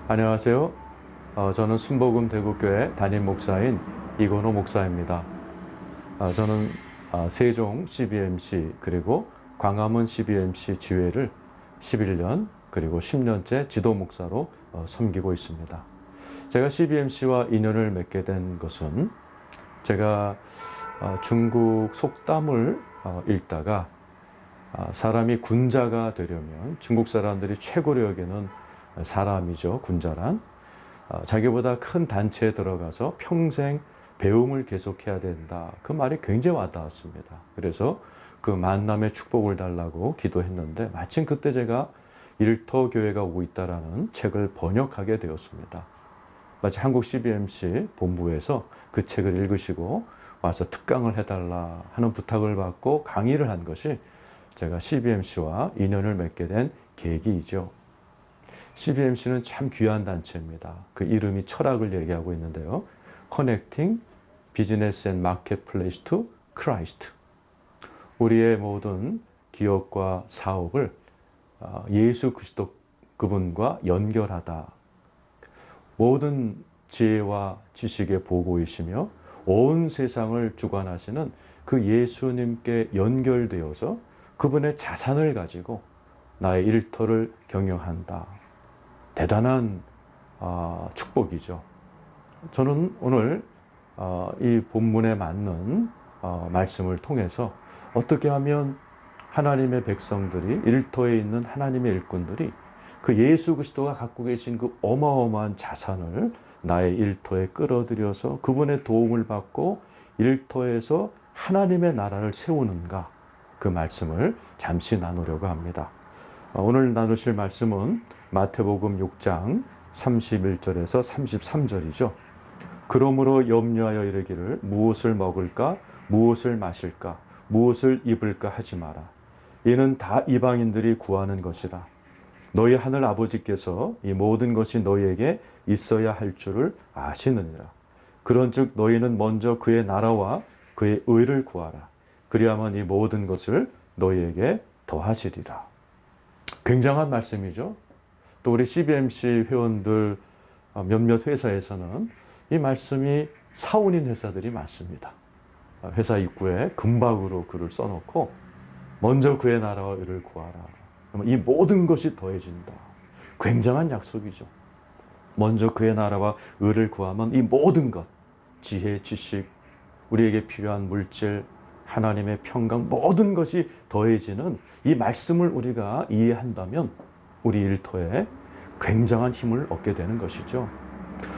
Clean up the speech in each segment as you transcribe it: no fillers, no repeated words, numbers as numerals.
안녕하세요. 저는 순복음 대구교회 담임 목사인 이건호 목사입니다. 저는 세종 CBMC 그리고 광화문 CBMC 지회를 11년 그리고 10년째 지도 목사로 섬기고 있습니다. 제가 CBMC와 인연을 맺게 된 것은 제가 중국 속담을 읽다가 사람이 군자가 되려면 중국 사람들이 최고로 여기는 사람이죠. 군자란 자기보다 큰 단체에 들어가서 평생 배움을 계속해야 된다. 그 말이 굉장히 와닿았습니다. 그래서 그 만남의 축복을 달라고 기도했는데 마침 그때 제가 일터 교회가 오고 있다라는 책을 번역하게 되었습니다. 마치 한국 CBMC 본부에서 그 책을 읽으시고 와서 특강을 해달라 하는 부탁을 받고 강의를 한 것이 제가 CBMC와 인연을 맺게 된 계기이죠. CBMC는 참 귀한 단체입니다. 그 이름이 철학을 얘기하고 있는데요. Connecting Business and Marketplace to Christ. 우리의 모든 기업과 사업을 예수 그리스도 그분과 연결하다. 모든 지혜와 지식의 보고이시며 온 세상을 주관하시는 그 예수님께 연결되어서 그분의 자산을 가지고 나의 일터를 경영한다. 대단한 축복이죠. 저는 오늘 이 본문에 맞는 말씀을 통해서 어떻게 하면 하나님의 백성들이 일터에 있는 하나님의 일꾼들이 그 예수 그리스도가 갖고 계신 그 어마어마한 자산을 나의 일터에 끌어들여서 그분의 도움을 받고 일터에서 하나님의 나라를 세우는가, 그 말씀을 잠시 나누려고 합니다. 오늘 나누실 말씀은 마태복음 6장 31절에서 33절이죠. 그러므로 염려하여 이르기를 무엇을 먹을까, 무엇을 마실까, 무엇을 입을까 하지 마라. 이는 다 이방인들이 구하는 것이라. 너희 하늘 아버지께서 이 모든 것이 너희에게 있어야 할 줄을 아시느니라. 그런즉 너희는 먼저 그의 나라와 그의 의를 구하라. 그리하면 이 모든 것을 너희에게 더하시리라. 굉장한 말씀이죠. 또 우리 CBMC 회원들 몇몇 회사에서는 이 말씀이 사원인 회사들이 많습니다. 회사 입구에 금박으로 글을 써놓고 먼저 그의 나라와 의를 구하라. 이 모든 것이 더해진다. 굉장한 약속이죠. 먼저 그의 나라와 의를 구하면 이 모든 것, 지혜, 지식, 우리에게 필요한 물질, 하나님의 평강, 모든 것이 더해지는 이 말씀을 우리가 이해한다면 우리 일터에 굉장한 힘을 얻게 되는 것이죠.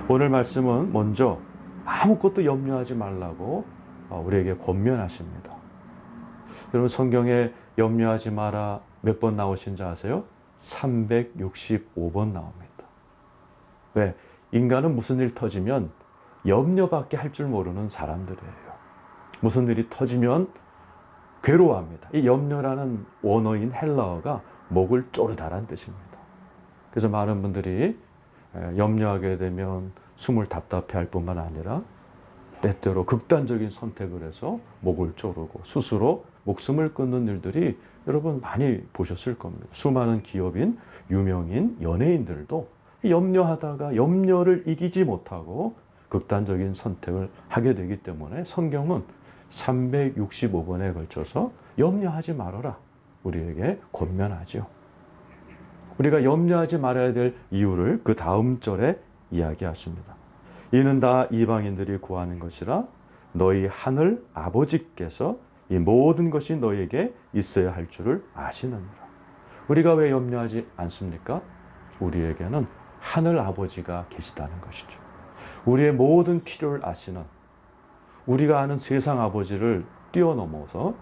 오늘 말씀은 먼저 아무것도 염려하지 말라고 우리에게 권면하십니다. 여러분, 성경에 염려하지 마라 몇 번 나오신지 아세요? 365번 나옵니다. 왜? 인간은 무슨 일 터지면 염려밖에 할 줄 모르는 사람들이에요. 무슨 일이 터지면 괴로워합니다. 이 염려라는 원어인 헬라어가 목을 조르다라는 뜻입니다. 그래서 많은 분들이 염려하게 되면 숨을 답답해 할 뿐만 아니라 때때로 극단적인 선택을 해서 목을 조르고 스스로 목숨을 끊는 일들이 여러분 많이 보셨을 겁니다. 수많은 기업인, 유명인, 연예인들도 염려하다가 염려를 이기지 못하고 극단적인 선택을 하게 되기 때문에 성경은 365번에 걸쳐서 염려하지 말아라 우리에게 권면하죠. 우리가 염려하지 말아야 될 이유를 그 다음 절에 이야기하십니다. 이는 다 이방인들이 구하는 것이라 너희 하늘 아버지께서 이 모든 것이 너희에게 있어야 할 줄을 아시느니라. 우리가 왜 염려하지 않습니까? 우리에게는 하늘 아버지가 계시다는 것이죠. 우리의 모든 필요를 아시는, 우리가 아는 세상 아버지를 뛰어넘어서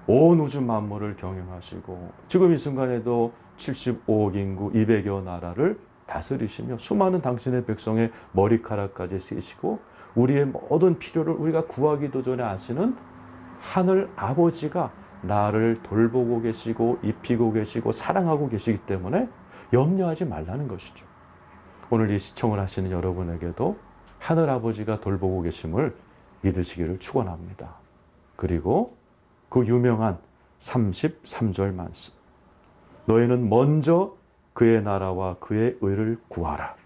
온 우주 만물을 경영하시고 지금 이 순간에도 75억 인구 200여 나라를 다스리시며 수많은 당신의 백성의 머리카락까지 쓰시고 우리의 모든 필요를 우리가 구하기도 전에 아시는 하늘 아버지가 나를 돌보고 계시고 입히고 계시고 사랑하고 계시기 때문에 염려하지 말라는 것이죠. 오늘 이 시청을 하시는 여러분에게도 하늘 아버지가 돌보고 계심을 믿으시기를 축원합니다. 그리고 그 유명한 33절 말씀. 너희는 먼저 그의 나라와 그의 의를 구하라.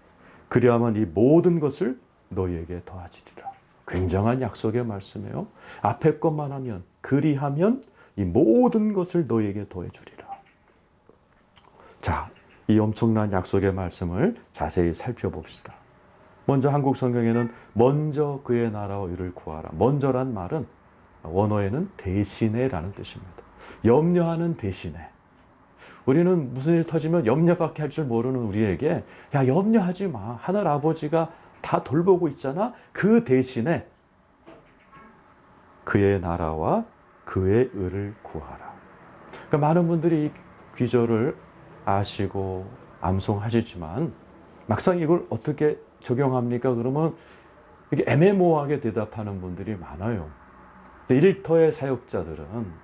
그리하면 이 모든 것을 너희에게 더하시리라. 굉장한 약속의 말씀이에요. 앞에 것만 하면, 그리하면 이 모든 것을 너희에게 더해주리라. 자, 이 엄청난 약속의 말씀을 자세히 살펴봅시다. 먼저 한국 성경에는 먼저 그의 나라와 의를 구하라. 먼저란 말은 원어에는 대신에라는 뜻입니다. 염려하는 대신에. 우리는 무슨 일 터지면 염려밖에 할 줄 모르는 우리에게 야, 염려하지 마. 하늘 아버지가 다 돌보고 있잖아. 그 대신에 그의 나라와 그의 의를 구하라. 그러니까 많은 분들이 이 귀절을 아시고 암송하시지만 막상 이걸 어떻게 적용합니까? 그러면 이게 애매모호하게 대답하는 분들이 많아요. 일터의 사역자들은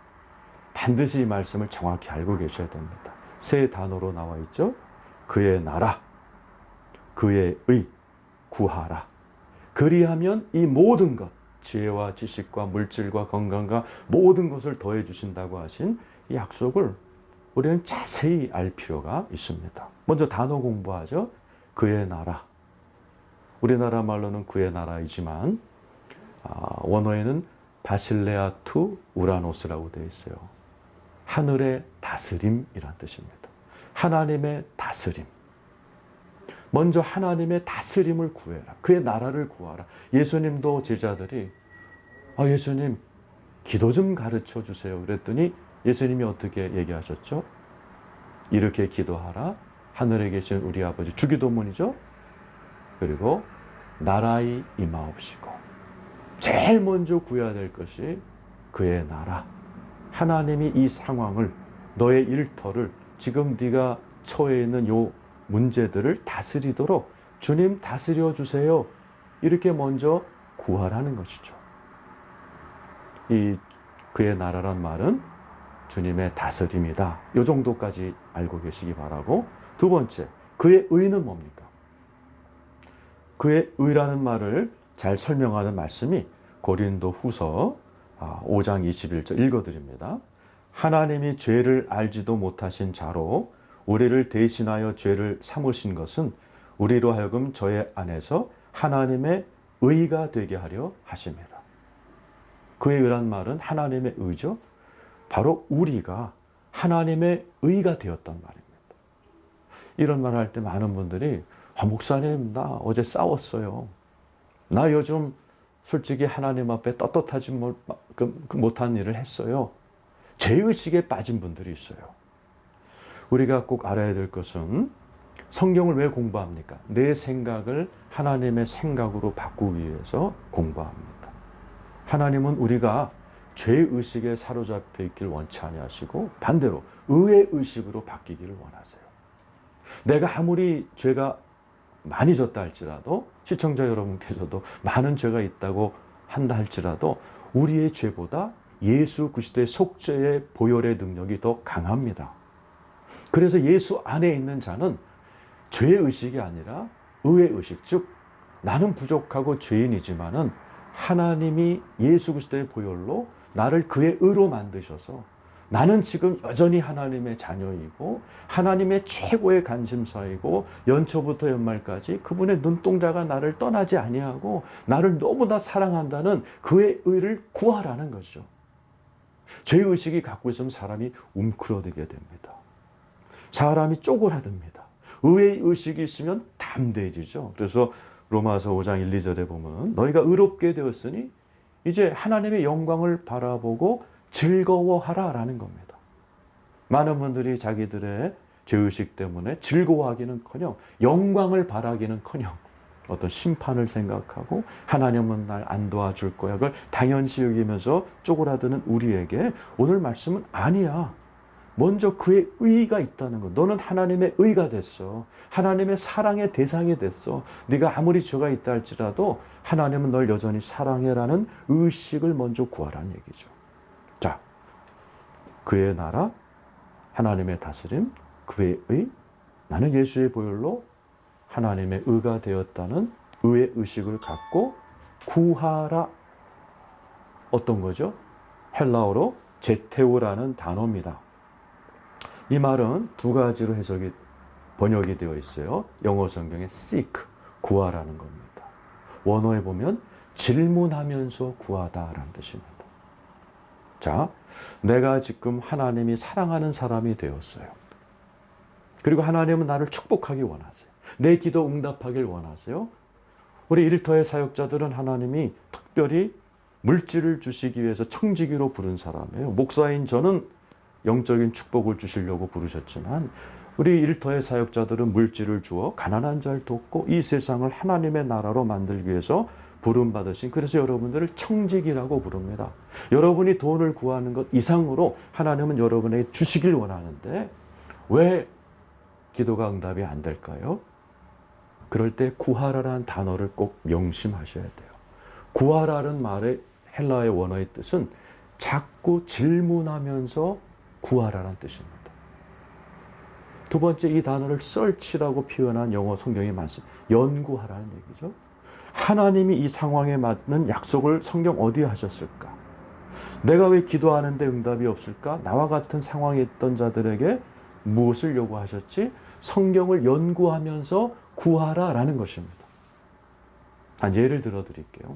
반드시 이 말씀을 정확히 알고 계셔야 됩니다. 세 단어로 나와 있죠. 그의 나라, 그의 의, 구하라. 그리하면 이 모든 것, 지혜와 지식과 물질과 건강과 모든 것을 더해 주신다고 하신 이 약속을 우리는 자세히 알 필요가 있습니다. 먼저 단어 공부하죠. 그의 나라. 우리나라 말로는 그의 나라이지만 원어에는 바실레아투 우라노스라고 되어 있어요. 하늘의 다스림이란 뜻입니다. 하나님의 다스림. 먼저 하나님의 다스림을 구해라. 그의 나라를 구하라. 예수님도 제자들이 예수님 기도 좀 가르쳐 주세요. 그랬더니 예수님이 어떻게 얘기하셨죠? 이렇게 기도하라. 하늘에 계신 우리 아버지, 주기도문이죠. 그리고 나라의 임하옵시고. 제일 먼저 구해야 될 것이 그의 나라. 하나님이 이 상황을, 너의 일터를, 지금 네가 처해 있는 요 문제들을 다스리도록 주님 다스려 주세요. 이렇게 먼저 구하라는 것이죠. 이 그의 나라란 말은 주님의 다스림이다. 이 정도까지 알고 계시기 바라고, 두 번째, 그의 의는 뭡니까? 그의 의라는 말을 잘 설명하는 말씀이 고린도 후서 5장 21절 읽어드립니다. 하나님이 죄를 알지도 못하신 자로 우리를 대신하여 죄를 삼으신 것은 우리로 하여금 저의 안에서 하나님의 의가 되게 하려 하심이라. 그의 의란 말은 하나님의 의죠. 바로 우리가 하나님의 의가 되었단 말입니다. 이런 말을 할 때 많은 분들이 목사님 나 어제 싸웠어요. 나 요즘 솔직히 하나님 앞에 떳떳하지 못한 일을 했어요. 죄의식에 빠진 분들이 있어요. 우리가 꼭 알아야 될 것은 성경을 왜 공부합니까? 내 생각을 하나님의 생각으로 바꾸기 위해서 공부합니다. 하나님은 우리가 죄의식에 사로잡혀 있길 원치 아니하시고 반대로 의의 의식으로 바뀌기를 원하세요. 내가 아무리 죄가 많이 졌다 할지라도, 시청자 여러분께서도 많은 죄가 있다고 한다 할지라도 우리의 죄보다 예수 그리스도의 속죄의 보혈의 능력이 더 강합니다. 그래서 예수 안에 있는 자는 죄의식이 아니라 의의식, 즉 나는 부족하고 죄인이지만은 하나님이 예수 그리스도의 보혈로 나를 그의 의로 만드셔서 나는 지금 여전히 하나님의 자녀이고 하나님의 최고의 관심사이고 연초부터 연말까지 그분의 눈동자가 나를 떠나지 아니하고 나를 너무나 사랑한다는 그의 의를 구하라는 것이죠. 죄의식이 갖고 있으면 사람이 움츠러들게 됩니다. 사람이 쪼그라듭니다. 의의 의식이 있으면 담대해지죠. 그래서 로마서 5장 1, 2절에 보면 너희가 의롭게 되었으니 이제 하나님의 영광을 바라보고 즐거워하라 라는 겁니다. 많은 분들이 자기들의 죄의식 때문에 즐거워하기는커녕 영광을 바라기는커녕 어떤 심판을 생각하고 하나님은 날 안 도와줄 거야, 그걸 당연시 여기면서 쪼그라드는 우리에게 오늘 말씀은 아니야. 먼저 그의 의가 있다는 것. 너는 하나님의 의가 됐어. 하나님의 사랑의 대상이 됐어. 네가 아무리 죄가 있다 할지라도 하나님은 널 여전히 사랑해라는 의식을 먼저 구하라는 얘기죠. 자, 그의 나라, 하나님의 다스림, 그의 의, 나는 예수의 보혈로 하나님의 의가 되었다는 의의 의식을 갖고 구하라. 어떤 거죠? 헬라어로 제테오라는 단어입니다. 이 말은 두 가지로 번역이 되어 있어요. 영어 성경에 seek, 구하라는 겁니다. 원어에 보면 질문하면서 구하다라는 뜻입니다. 자, 내가 지금 하나님이 사랑하는 사람이 되었어요. 그리고 하나님은 나를 축복하기 원하세요. 내 기도 응답하길 원하세요. 우리 일터의 사역자들은 하나님이 특별히 물질을 주시기 위해서 청지기로 부른 사람이에요. 목사인 저는 영적인 축복을 주시려고 부르셨지만 우리 일터의 사역자들은 물질을 주어 가난한 자를 돕고 이 세상을 하나님의 나라로 만들기 위해서 부름받으신, 그래서 여러분들을 청지기라고 부릅니다. 여러분이 돈을 구하는 것 이상으로 하나님은 여러분에게 주시길 원하는데 왜 기도가 응답이 안 될까요? 그럴 때 구하라라는 단어를 꼭 명심하셔야 돼요. 구하라는 말의 헬라의 원어의 뜻은 자꾸 질문하면서 구하라라는 뜻입니다. 두 번째, 이 단어를 search라고 표현한 영어 성경이 많습니다. 연구하라는 얘기죠. 하나님이 이 상황에 맞는 약속을 성경 어디에 하셨을까? 내가 왜 기도하는데 응답이 없을까? 나와 같은 상황에 있던 자들에게 무엇을 요구하셨지? 성경을 연구하면서 구하라라는 것입니다. 한 예를 들어 드릴게요.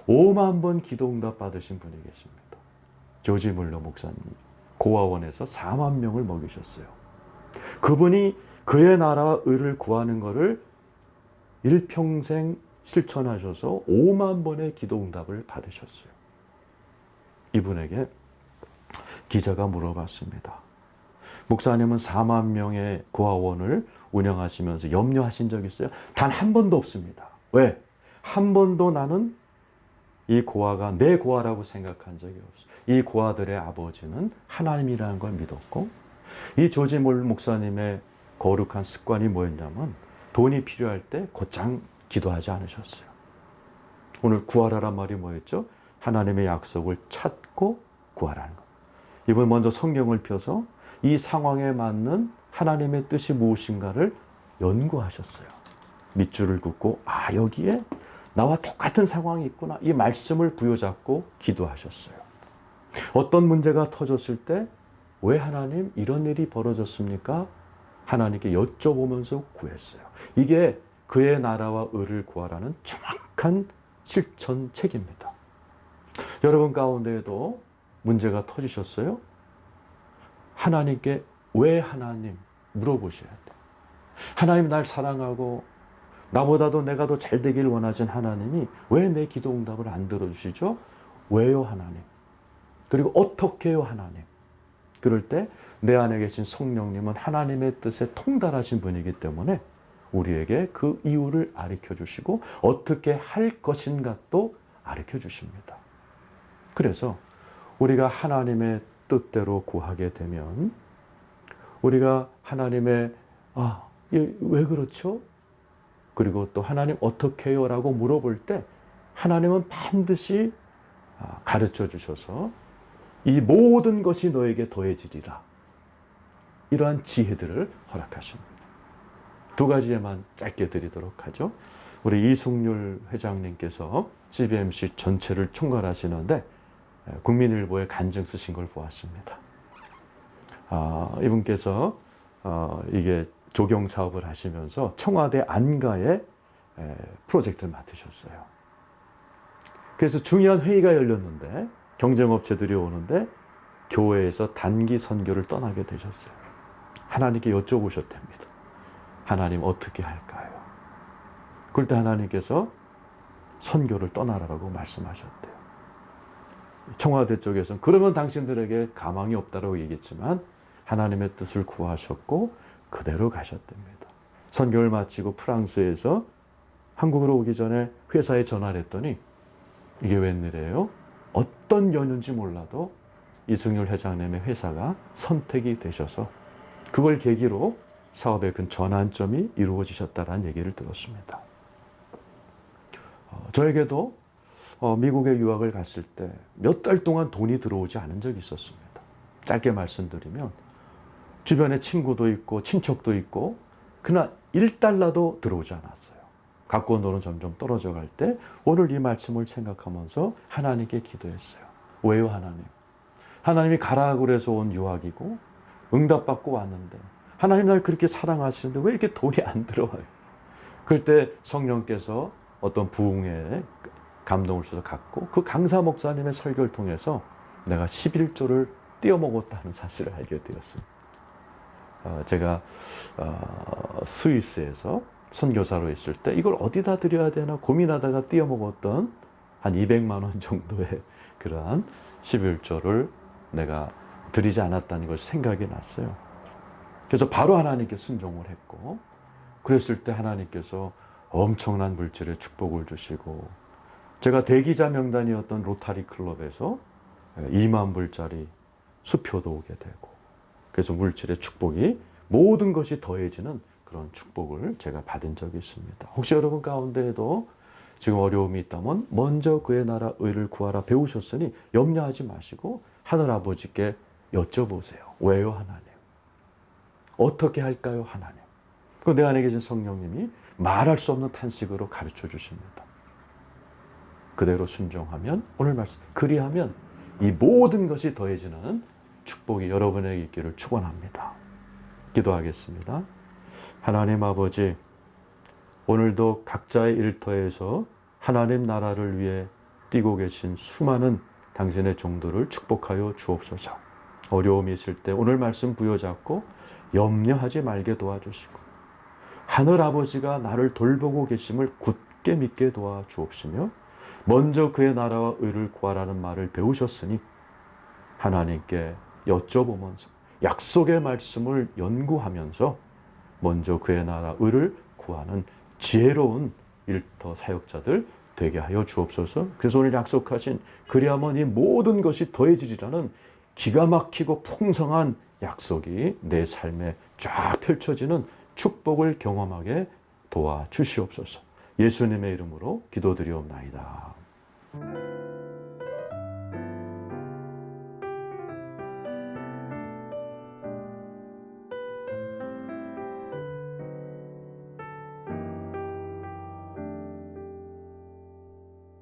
5만 번 기도 응답 받으신 분이 계십니다. 조지 물러 목사님. 고아원에서 4만 명을 먹이셨어요. 그분이 그의 나라와 의를 구하는 것을 일평생 실천하셔서 5만 번의 기도 응답을 받으셨어요. 이분에게 기자가 물어봤습니다. 목사님은 4만 명의 고아원을 운영하시면서 염려하신 적 있어요? 단 한 번도 없습니다. 왜? 한 번도 나는 이 고아가 내 고아라고 생각한 적이 없어요. 이 고아들의 아버지는 하나님이라는 걸 믿었고, 이 조지 몰 목사님의 거룩한 습관이 뭐였냐면 돈이 필요할 때 곧장 기도하지 않으셨어요. 오늘 구하라란 말이 뭐였죠? 하나님의 약속을 찾고 구하라는 것. 이분 먼저 성경을 펴서 이 상황에 맞는 하나님의 뜻이 무엇인가를 연구하셨어요. 밑줄을 긋고 여기에 나와 똑같은 상황이 있구나. 이 말씀을 부여잡고 기도하셨어요. 어떤 문제가 터졌을 때 왜 하나님 이런 일이 벌어졌습니까? 하나님께 여쭤보면서 구했어요. 이게 그의 나라와 의를 구하라는 정확한 실천책입니다. 여러분 가운데에도 문제가 터지셨어요? 하나님께 왜 하나님 물어보셔야 돼요. 하나님 날 사랑하고 나보다도 내가 더 잘 되길 원하신 하나님이 왜 내 기도 응답을 안 들어주시죠? 왜요 하나님? 그리고 어떻게요 하나님? 그럴 때 내 안에 계신 성령님은 하나님의 뜻에 통달하신 분이기 때문에 우리에게 그 이유를 가르쳐 주시고 어떻게 할 것인가 또 가르쳐 주십니다. 그래서 우리가 하나님의 뜻대로 구하게 되면 우리가 하나님의 왜 그렇죠? 그리고 또 하나님 어떻게 해요? 라고 물어볼 때 하나님은 반드시 가르쳐 주셔서 이 모든 것이 너에게 더해지리라. 이러한 지혜들을 허락하십니다. 두 가지에만 짧게 드리도록 하죠. 우리 이승률 회장님께서 CBMC 전체를 총괄하시는데 국민일보에 간증 쓰신 걸 보았습니다. 이분께서 이게 조경 사업을 하시면서 청와대 안가에 프로젝트를 맡으셨어요. 그래서 중요한 회의가 열렸는데 경쟁업체들이 오는데 교회에서 단기 선교를 떠나게 되셨어요. 하나님께 여쭤보셨답니다. 하나님 어떻게 할까요? 그럴 때 하나님께서 선교를 떠나라고 말씀하셨대요. 청와대 쪽에서는 그러면 당신들에게 가망이 없다고 얘기했지만 하나님의 뜻을 구하셨고 그대로 가셨답니다. 선교를 마치고 프랑스에서 한국으로 오기 전에 회사에 전화를 했더니 이게 웬일이에요? 어떤 연유인지 몰라도 이승률 회장님의 회사가 선택이 되셔서 그걸 계기로 사업의 큰 전환점이 이루어지셨다는 얘기를 들었습니다. 저에게도 미국에 유학을 갔을 때 몇 달 동안 돈이 들어오지 않은 적이 있었습니다. 짧게 말씀드리면 주변에 친구도 있고 친척도 있고 그러나 1달러도 들어오지 않았어요. 갖고 온 돈은 점점 떨어져 갈 때 오늘 이 말씀을 생각하면서 하나님께 기도했어요. 왜요 하나님? 하나님이 가라고 그래서 온 유학이고 응답받고 왔는데 하나님 날 그렇게 사랑하시는데 왜 이렇게 돈이 안 들어와요? 그때 성령께서 어떤 부흥에 감동을 주셔서 갔고 그 강사 목사님의 설교를 통해서 내가 11조를 띄어먹었다는 사실을 알게 되었습니다. 제가 스위스에서 선교사로 있을 때 이걸 어디다 드려야 되나 고민하다가 띄어먹었던 한 200만 원 정도의 그러한 11조를 내가 드리지 않았다는 것이 생각이 났어요. 그래서 바로 하나님께 순종을 했고 그랬을 때 하나님께서 엄청난 물질의 축복을 주시고 제가 대기자 명단이었던 로타리 클럽에서 2만 불짜리 수표도 오게 되고 그래서 물질의 축복이 모든 것이 더해지는 그런 축복을 제가 받은 적이 있습니다. 혹시 여러분 가운데에도 지금 어려움이 있다면 먼저 그의 나라 의를 구하라 배우셨으니 염려하지 마시고 하늘아버지께 여쭤보세요. 왜요 하나님? 어떻게 할까요 하나님? 그 내 안에 계신 성령님이 말할 수 없는 탄식으로 가르쳐 주십니다. 그대로 순종하면 오늘 말씀 그리하면 이 모든 것이 더해지는 축복이 여러분에게 있기를 축원합니다. 기도하겠습니다. 하나님 아버지, 오늘도 각자의 일터에서 하나님 나라를 위해 뛰고 계신 수많은 당신의 종들을 축복하여 주옵소서. 어려움이 있을 때 오늘 말씀 부여잡고 염려하지 말게 도와주시고 하늘 아버지가 나를 돌보고 계심을 굳게 믿게 도와주옵시며 먼저 그의 나라와 의를 구하라는 말을 배우셨으니 하나님께 여쭤보면서 약속의 말씀을 연구하면서 먼저 그의 나라 의를 구하는 지혜로운 일터 사역자들 되게 하여 주옵소서. 그래서 오늘 약속하신 그리하면 이 모든 것이 더해지리라는 기가 막히고 풍성한 약속이 내 삶에 쫙 펼쳐지는 축복을 경험하게 도와주시옵소서. 예수님의 이름으로 기도드리옵나이다.